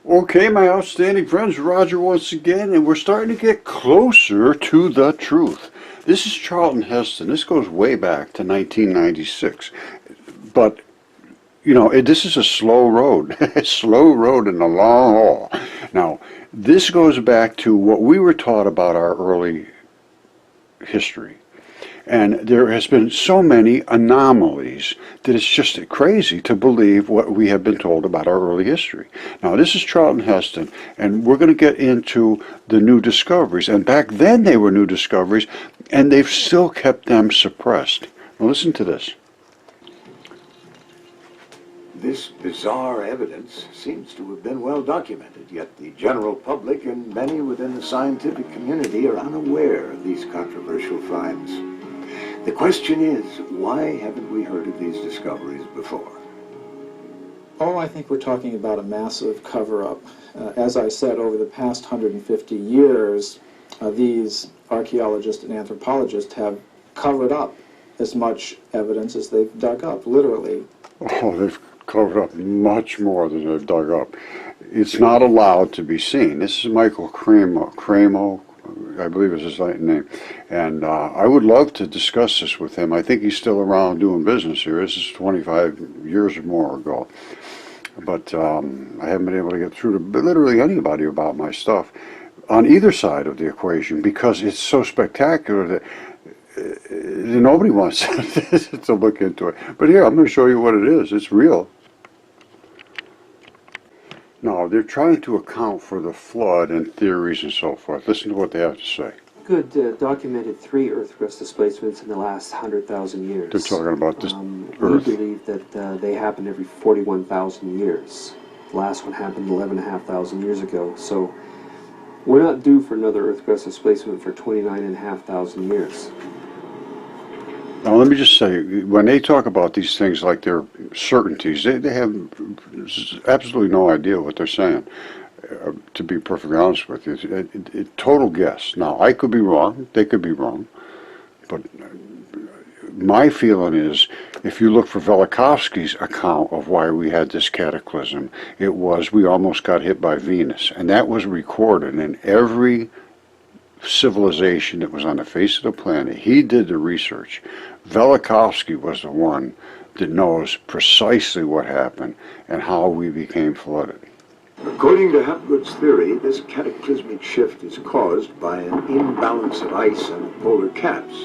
Okay, my outstanding friends, Roger once again, and we're starting to get closer to the truth. This is Charlton Heston. This goes way back to 1996. But, this is a slow road, a slow road in the long haul. Now, this goes back to what we were taught about our early history. And there has been so many anomalies that it's just crazy to believe what we have been told about our early history. Now, this is Charlton Heston, and we're going to get into the new discoveries. And back then they were new discoveries, and they've still kept them suppressed. Now, listen to this. This bizarre evidence seems to have been well documented, yet the general public and many within the scientific community are unaware of these controversial finds. The question is, why haven't we heard of these discoveries before? Oh, I think we're talking about a massive cover-up. As I said, over the past 150 years, these archaeologists and anthropologists have covered up as much evidence as they've dug up, literally. Oh, they've covered up much more than they've dug up. It's not allowed to be seen. This is Michael Cramo, I believe is his name. And I would love to discuss this with him. I think he's still around doing business here. This is 25 years or more ago. But I haven't been able to get through to literally anybody about my stuff on either side of the equation because it's so spectacular that nobody wants to look into it. But here, I'm going to show you what it is. It's real. Now, they're trying to account for the flood and theories and so forth. Listen to what they have to say. Good documented 3 Earth crust displacements in the last 100,000 years. They're talking about this Earth. We believe that they happen every 41,000 years. The last one happened 11,500 years ago. So we're not due for another Earth crust displacement for 29,500 years. Now, let me just say, when they talk about these things like they're certainties, they have absolutely no idea what they're saying, to be perfectly honest with you. It's total guess. Now, I could be wrong, they could be wrong, but my feeling is, if you look for Velikovsky's account of why we had this cataclysm, it was we almost got hit by Venus, and that was recorded in every civilization that was on the face of the planet. He did the research. Velikovsky was the one that knows precisely what happened and how we became flooded. According to Hapgood's theory, this cataclysmic shift is caused by an imbalance of ice on the polar caps.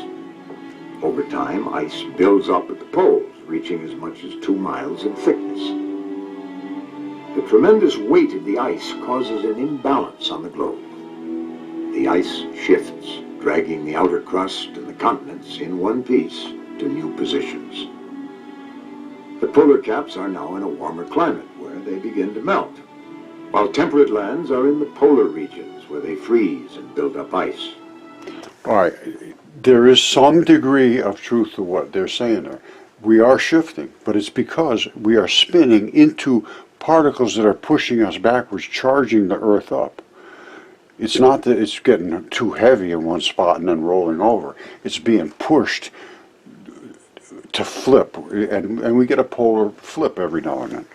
Over time, ice builds up at the poles, reaching as much as 2 miles in thickness. The tremendous weight of the ice causes an imbalance on the globe. The ice shifts, dragging the outer crust and the continents in one piece to new positions. The polar caps are now in a warmer climate where they begin to melt, while temperate lands are in the polar regions where they freeze and build up ice. All right, there is some degree of truth to what they're saying there. We are shifting, but it's because we are spinning into particles that are pushing us backwards, charging the Earth up. It's not that it's getting too heavy in one spot and then rolling over. It's being pushed to flip, and we get a polar flip every now and then.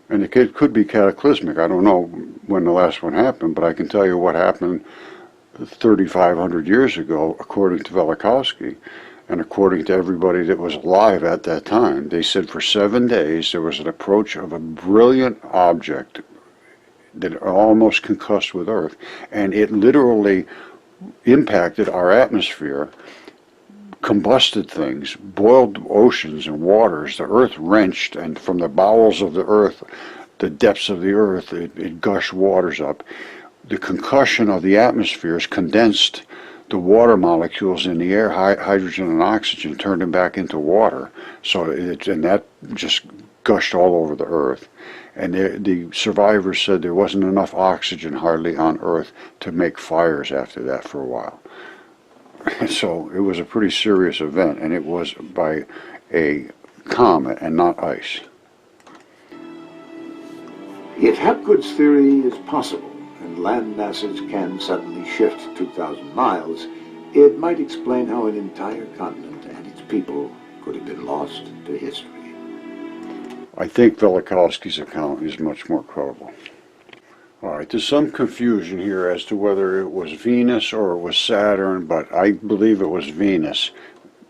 And it could be cataclysmic. I don't know when the last one happened, but I can tell you what happened 3,500 years ago, according to Velikovsky, and according to everybody that was alive at that time. They said for 7 days there was an approach of a brilliant object that almost concussed with Earth, and it literally impacted our atmosphere, combusted things, boiled oceans and waters. The Earth wrenched, and from the bowels of the Earth, the depths of the Earth, it gushed waters up. The concussion of the atmospheres condensed the water molecules in the air, hydrogen and oxygen, turned them back into water. And that just gushed all over the Earth. And the survivors said there wasn't enough oxygen hardly on Earth to make fires after that for a while. So it was a pretty serious event, and it was by a comet and not ice. If Hapgood's theory is possible, and land masses can suddenly shift 2,000 miles, it might explain how an entire continent and its people could have been lost to history. I think Velikovsky's account is much more credible. All right, there's some confusion here as to whether it was Venus or it was Saturn, but I believe it was Venus,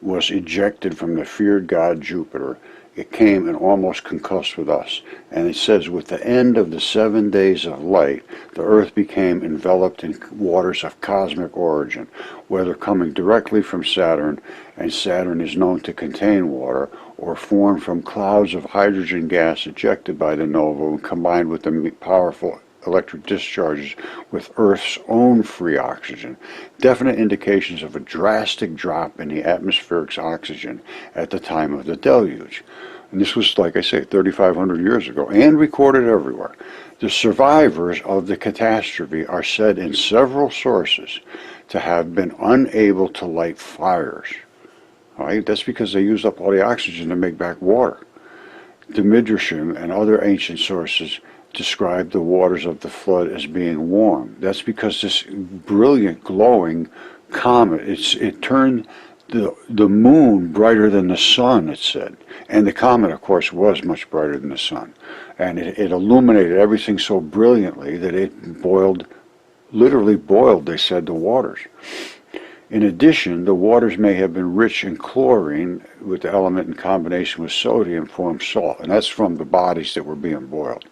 was ejected from the feared god Jupiter. It came and almost concussed with us. And it says, with the end of the 7 days of light, the earth became enveloped in waters of cosmic origin, whether coming directly from Saturn, and Saturn is known to contain water, or formed from clouds of hydrogen gas ejected by the nova and combined with the powerful electric discharges with Earth's own free oxygen, definite indications of a drastic drop in the atmospheric oxygen at the time of the deluge. And this was, like I say, 3,500 years ago, and recorded everywhere. The survivors of the catastrophe are said in several sources to have been unable to light fires. All right? That's because they used up all the oxygen to make back water. The Midrashim and other ancient sources describe the waters of the flood as being warm. That's because this brilliant, glowing comet, it turned the moon brighter than the sun, it said. And the comet, of course, was much brighter than the sun. And it illuminated everything so brilliantly that it boiled, literally boiled, they said, the waters. In addition, the waters may have been rich in chlorine, with the element in combination with sodium formed salt, and that's from the bodies that were being boiled.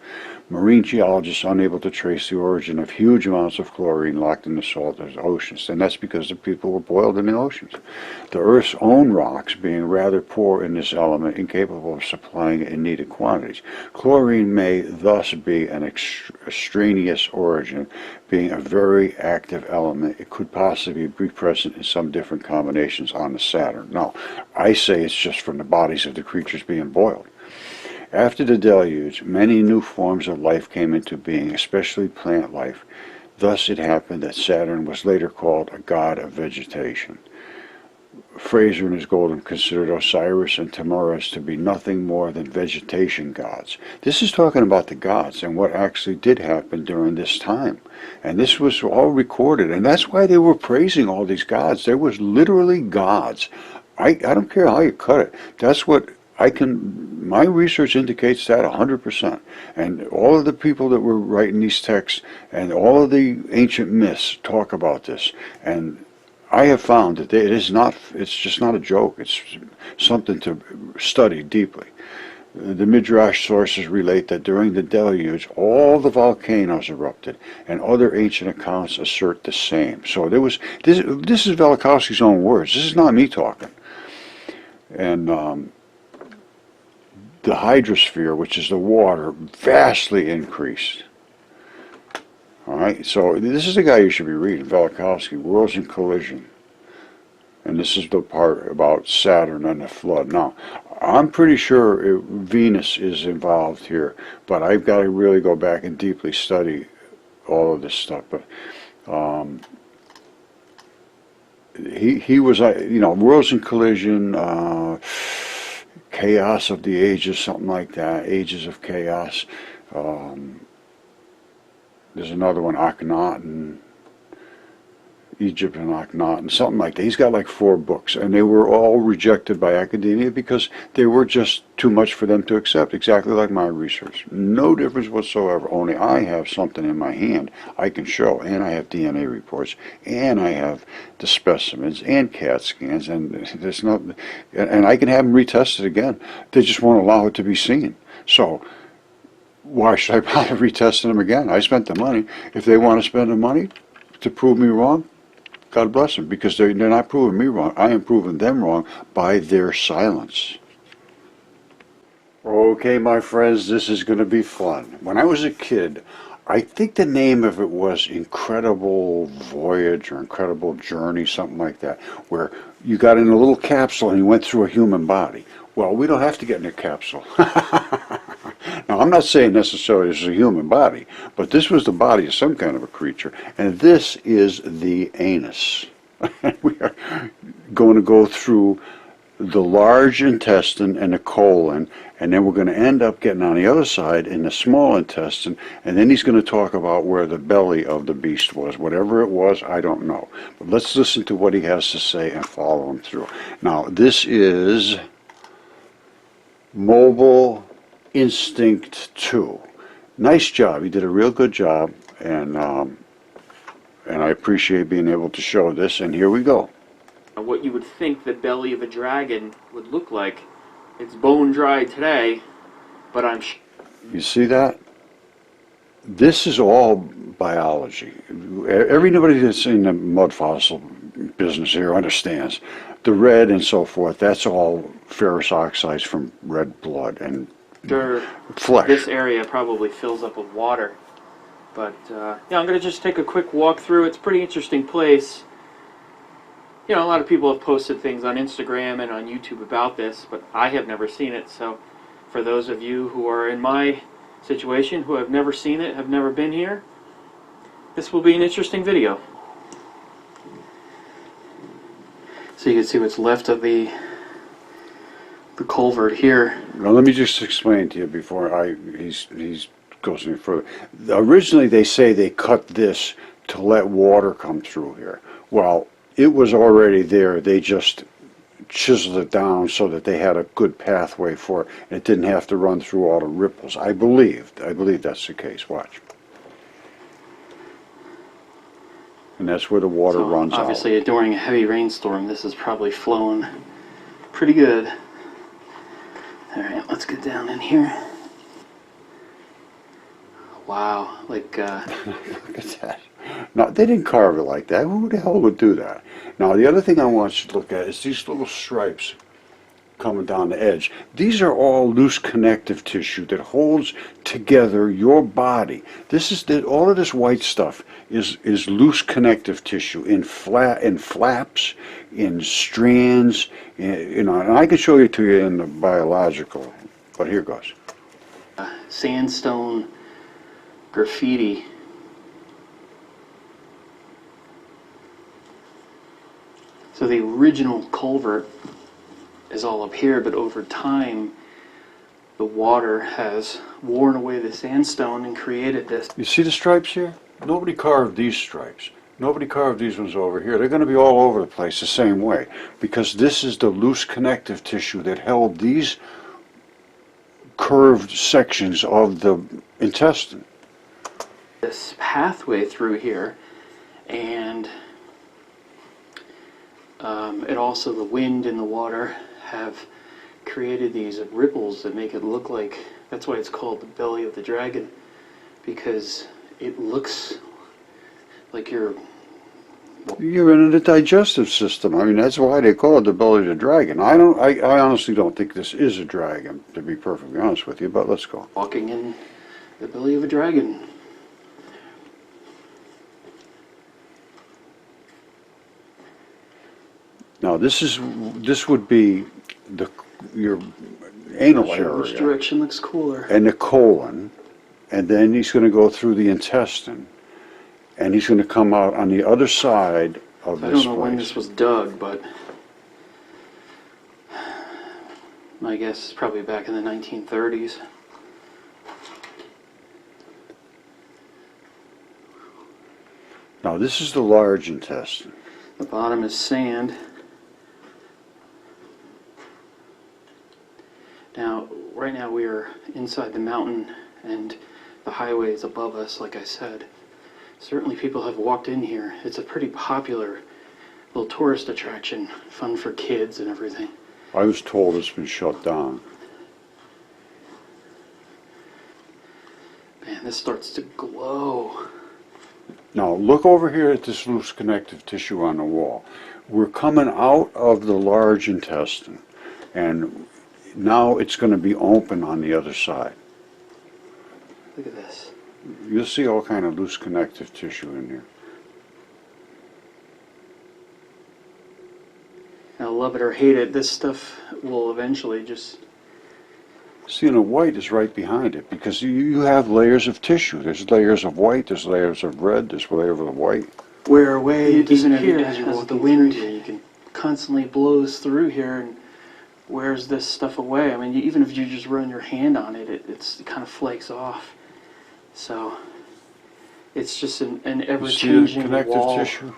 Marine geologists unable to trace the origin of huge amounts of chlorine locked in the salt of the oceans, and that's because the people were boiled in the oceans. The Earth's own rocks being rather poor in this element, incapable of supplying it in needed quantities. Chlorine may thus be an extraneous origin, being a very active element. It could possibly be present in some different combinations on the Saturn. Now, I say it's just from the bodies of the creatures being boiled. After the deluge, many new forms of life came into being, especially plant life. Thus it happened that Saturn was later called a god of vegetation. Fraser in his Golden considered Osiris and Tamaris to be nothing more than vegetation gods. This is talking about the gods and what actually did happen during this time. And this was all recorded, and that's why they were praising all these gods. There was literally gods. I don't care how you cut it. That's what my research indicates that 100%. And all of the people that were writing these texts and all of the ancient myths talk about this. And I have found that it's just not a joke. It's something to study deeply. The Midrash sources relate that during the deluge, all the volcanoes erupted, and other ancient accounts assert the same. So this is Velikovsky's own words. This is not me talking. And the hydrosphere, which is the water, vastly increased. All right, so this is the guy you should be reading, Velikovsky, Worlds in Collision. And this is the part about Saturn and the flood. Now, I'm pretty sure Venus is involved here, but I've got to really go back and deeply study all of this stuff. But he was, Worlds in Collision, Chaos of the Ages, something like that, Ages of Chaos. There's another one, Akhenaten, Egypt and Akhenaten, something like that. He's got like 4 books, and they were all rejected by academia because they were just too much for them to accept, exactly like my research. No difference whatsoever, only I have something in my hand I can show, and I have DNA reports, and I have the specimens and CAT scans, and there's not, and I can have them retested again. They just won't allow it to be seen. So why should I bother retesting them again? I spent the money. If they want to spend the money to prove me wrong, God bless them, because they're not proving me wrong. I am proving them wrong by their silence. Okay, my friends, this is going to be fun. When I was a kid, I think the name of it was Incredible Voyage or Incredible Journey, something like that, where you got in a little capsule and you went through a human body. Well, we don't have to get in a capsule. Now, I'm not saying necessarily this is a human body, but this was the body of some kind of a creature, and this is the anus. We are going to go through the large intestine and the colon, and then we're going to end up getting on the other side in the small intestine, and then he's going to talk about where the belly of the beast was. Whatever it was, I don't know. But let's listen to what he has to say and follow him through. Now, this is mobile instinct too. Nice job. You did a real good job, and I appreciate being able to show this. And here we go. What you would think the belly of a dragon would look like. It's bone dry today, but You see that? This is all biology. Everybody that's in the mud fossil business here understands the red and so forth. That's all ferrous oxides from red blood and sure flesh. this area probably fills up with water. But yeah, I'm going to just take a quick walk through. It's a pretty interesting place. You know, a lot of people have posted things on Instagram and on YouTube about this, but I have never seen it. So for those of you who are in my situation, who have never seen it, have never been here, this will be an interesting video. So you can see what's left of the culvert here. Now let me just explain to you before he's goes any further. Originally they say they cut this to let water come through here. Well, it was already there. They just chiseled it down so that they had a good pathway for it, and it didn't have to run through all the ripples. I believe that's the case. Watch. And that's where the water runs out. Obviously, during a heavy rainstorm, this is probably flowing pretty good. All right, let's get down in here. Wow, like Look at that. Now, they didn't carve it like that. Who the hell would do that? Now, the other thing I want you to look at is these little stripes coming down the edge. These are all loose connective tissue that holds together your body. This is all of this white stuff is loose connective tissue in flaps, in strands, you know. And I can show it to you in the biological, but here goes. Sandstone Graffiti. So the original culvert is all up here, but over time the water has worn away the sandstone and created this. You see the stripes here? Nobody carved these stripes. Nobody carved these ones over here. They're going to be all over the place the same way, because this is the loose connective tissue that held these curved sections of the intestine. This pathway through here, and it also, the wind and the water have created these ripples that make it look like, that's why it's called the belly of the dragon, because it looks like you're in the digestive system. I mean, that's why they call it the belly of the dragon. I honestly don't think this is a dragon, to be perfectly honest with you, but let's go. walking in the belly of a dragon. Now, this would be your anal Sure, which area direction looks cooler? and the colon, and then he's going to go through the intestine, and he's going to come out on the other side of I this don't know when place. this was dug, but my guess is probably back in the 1930s. Now, this is the large intestine. The bottom is sand. Now, right now we are inside the mountain and the highway is above us, like I said. Certainly people have walked in here. It's a pretty popular little tourist attraction, fun for kids and everything. I was told it's been shut down. Man, this starts to glow. Now, look over here at this loose connective tissue on the wall. We're coming out of the large intestine, and now it's going to be open on the other side. Look at this. You'll see all kind of loose connective tissue in here. Now, love it or hate it, this stuff will eventually just... See, and the white is right behind it, because you have layers of tissue. There's layers of white, there's layers of red, there's layers of white. wear away, Even disappear as you're as walking the wind through here. You can constantly blows through here and wears this stuff away. I mean, even if you just run your hand on it, it kind of flakes off. So it's just an You see the ever-changing connective wall. tissue?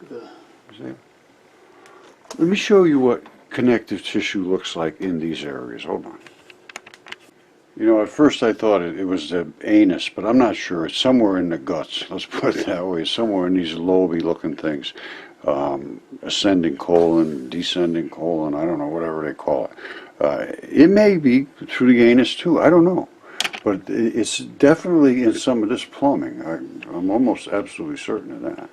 The- See? Let me show you what connective tissue looks like in these areas. Hold on. You know, at first I thought it was the anus, but I'm not sure. It's somewhere in the guts. Let's put it that way. Somewhere in these lobey-looking things. Ascending colon, descending colon, I don't know, whatever they call it. It may be through the anus too. I don't know. But it's definitely in some of this plumbing. I'm almost absolutely certain of that.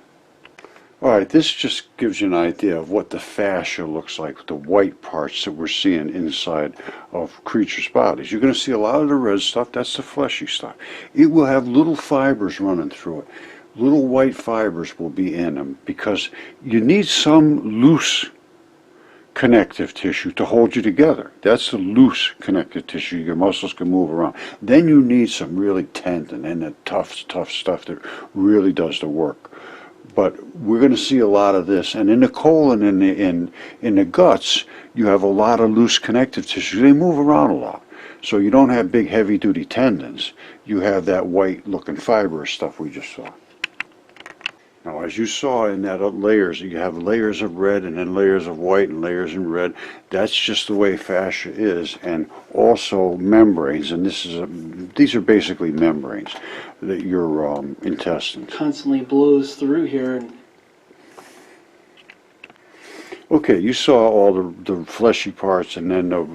All right, this just gives you an idea of what the fascia looks like, the white parts that we're seeing inside of creatures' bodies. You're going to see a lot of the red stuff. That's the fleshy stuff. It will have little fibers running through it. Little white fibers will be in them because you need some loose connective tissue to hold you together. That's the loose connective tissue. Your muscles can move around. Then you need some really tendon and the tough stuff that really does the work. But we're going to see a lot of this. And in the colon and in the guts, you have a lot of loose connective tissue. They move around a lot. So you don't have big heavy-duty tendons. You have that white-looking fibrous stuff we just saw. Now, as you saw in that layers, you have layers of red and then layers of white and layers in red. That's just the way fascia is, and also membranes. And these are basically membranes that your intestines. Constantly blows through here, and okay, you saw all the fleshy parts and then the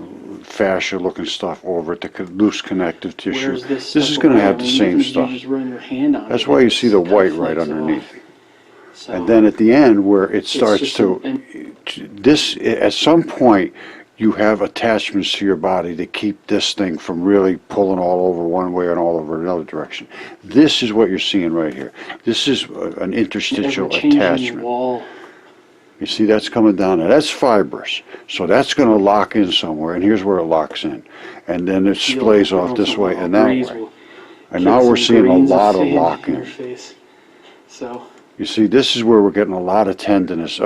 fascia-looking stuff over it, the loose connective tissue. where's this? This is going to have the same stuff. You just run your hand on it. That's why you see the white right underneath. So, And then at the end where it starts just to, this, at some point, you have attachments to your body to keep this thing from really pulling all over one way and all over another direction. This is what you're seeing right here. This is an interstitial attachment. Wall. You see that's coming down there. That's fibrous. So that's going to lock in somewhere, and here's where it locks in. And then it splays off this way and that way. And now we're seeing a lot of lock-in. So you see, this is where we're getting a lot of tendinous,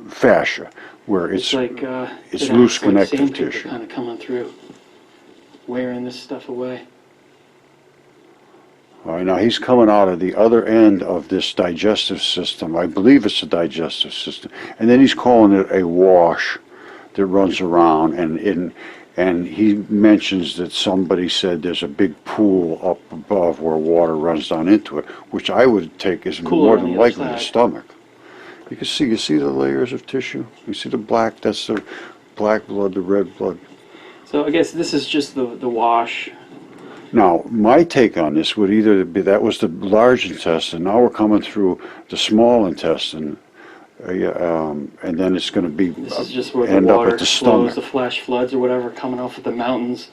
fascia, where it's like it's loose connective tissue. Kind of coming through, wearing this stuff away. All right, now he's coming out of the other end of this digestive system. I believe it's a digestive system, and then he's calling it a wash that runs around, and he mentions that somebody said there's a big pool up above where water runs down into it, which I would take as more than likely the stomach. You see the layers of tissue? You see the black, that's the black blood, the red blood. So I guess this is just the wash. Now, my take on this would either be that was the large intestine, now we're coming through the small intestine, and then it's going to be This is just where the end up water at the flows, stomach. the flash floods or whatever coming off of the mountains.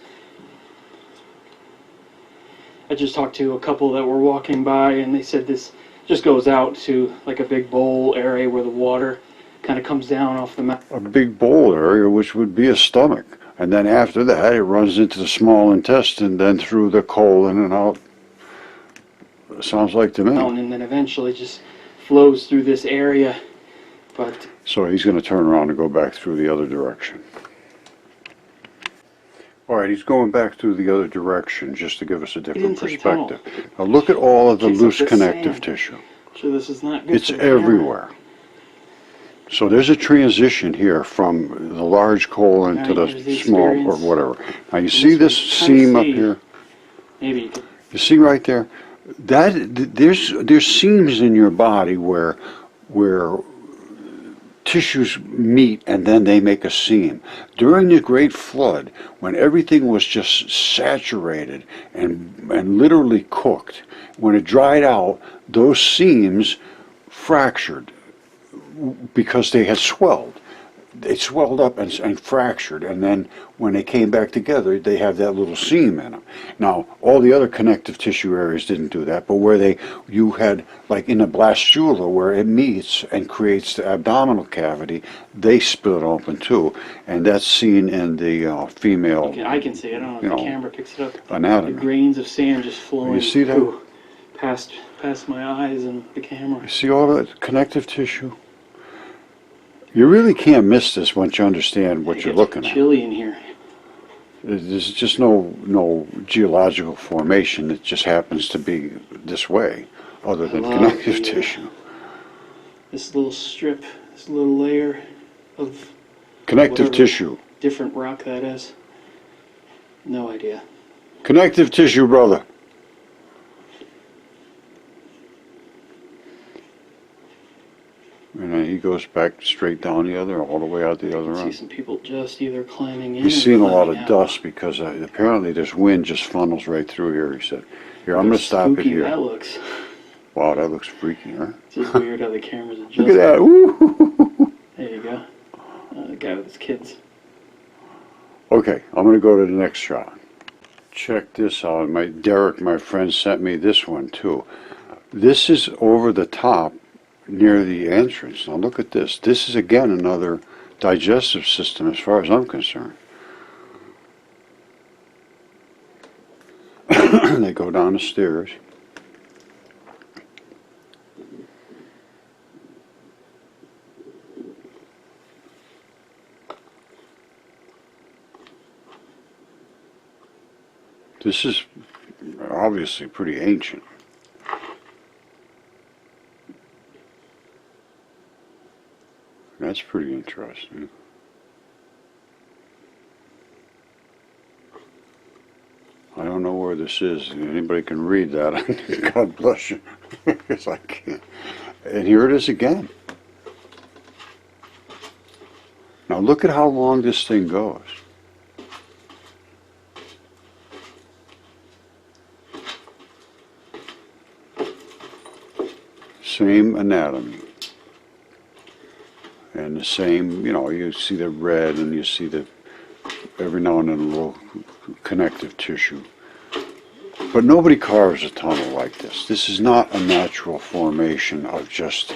I just talked to a couple that were walking by, and they said this just goes out to like a big bowl area where the water kind of comes down off the mountain. A big bowl area, which would be a stomach. And then after that, it runs into the small intestine, then through the colon and out. Sounds like to me. And then eventually just flows through this area. But So he's going to turn around and go back through the other direction. All right, he's going back through the other direction just to give us a different perspective. Now look at all of the loose connective tissue. So this is not good. It's everywhere. So there's a transition here from the large colon to the small or whatever. Now you see this seam up here? Maybe you could. You see right there? There's seams in your body where tissues meet and then they make a seam. During the Great Flood, when everything was just saturated and literally cooked, when it dried out, those seams fractured because they had swelled. They swelled up and fractured, and then when they came back together, they have that little seam in them. Now, all the other connective tissue areas didn't do that, but where you had, like in the blastula, where it meets and creates the abdominal cavity, they split open too, and that's seen in the female. Okay, I can see it. I don't know if the camera picks it up. Anatomy. The grains of sand just flowing. You see that? Past my eyes and the camera. You see all that connective tissue? You really can't miss this once you understand what you're looking at. It's chilly in here. There's just no geological formation that just happens to be this way, other than connective tissue. This little strip, this little layer of Connective whatever tissue. different rock that is. No idea. Connective tissue, brother. And then he goes back straight down the other, all the way out the other I see end. some people just either climbing in He's or seen a lot climbing of out. dust because apparently this wind just funnels right through here, he said. Here, I'm going to stop it Spooky here. that looks. Wow, that looks freaky, huh? It's just weird how the camera's adjusted. Look at that. Woo! There you go. The guy with his kids. Okay, I'm going to go to the next shot. Check this out. Derek, my friend, sent me this one too. This is over the top near the entrance. Now look at this. This is again another digestive system as far as I'm concerned. They go down the stairs. This is obviously pretty ancient. That's pretty interesting. I don't know where this is. Anybody can read that. God bless you. Because I can't. And here it is again. Now look at how long this thing goes. Same anatomy. And the same, you know, you see the red and you see the, every now and then a little connective tissue. But nobody carves a tunnel like this. This is not a natural formation of just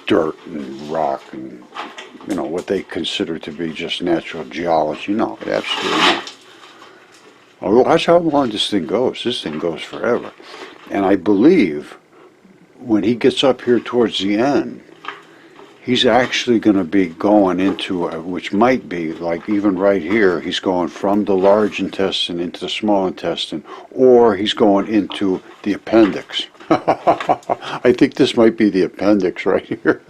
dirt and rock and, you know, what they consider to be just natural geology. No, absolutely not. Oh, watch how long this thing goes. This thing goes forever. And I believe when he gets up here towards the end, he's actually going to be going into, which might be, like even right here, he's going from the large intestine into the small intestine, or he's going into the appendix. I think this might be the appendix right here.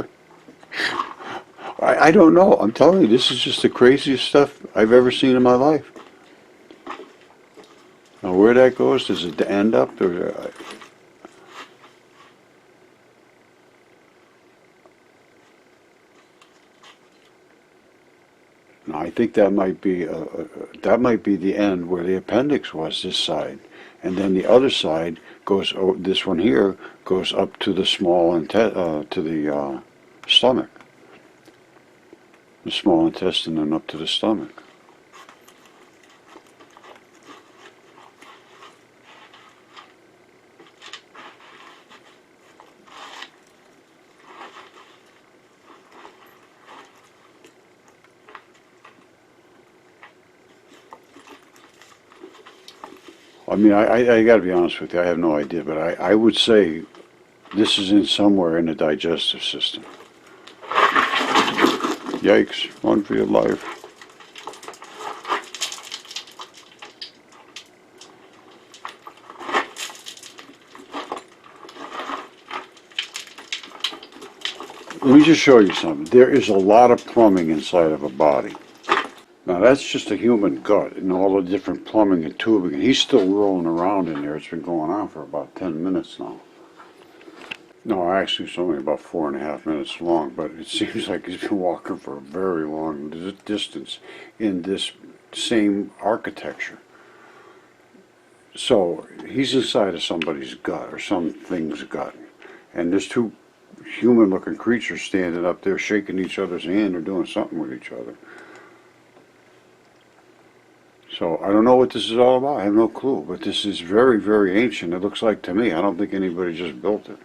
I don't know. I'm telling you, this is just the craziest stuff I've ever seen in my life. Now, where that goes, does it end up? Or, no, I think that might be the end where the appendix was, this side, and then the other side goes. Oh, this one here goes up to the small to the stomach, the small intestine, and up to the stomach. I mean, I got to be honest with you, I have no idea, but I would say this is in somewhere in the digestive system. Yikes, run for your life. Let me just show you something. There is a lot of plumbing inside of a body. Now that's just a human gut and all the different plumbing and tubing. And he's still rolling around in there. It's been going on for about 10 minutes now. No, actually it's only about 4.5 minutes long, but it seems like he's been walking for a very long distance in this same architecture. So he's inside of somebody's gut or something's gut. And there's two human-looking creatures standing up there shaking each other's hand or doing something with each other. So I don't know what this is all about. I have no clue. But this is very, very ancient. It looks like to me. I don't think anybody just built it.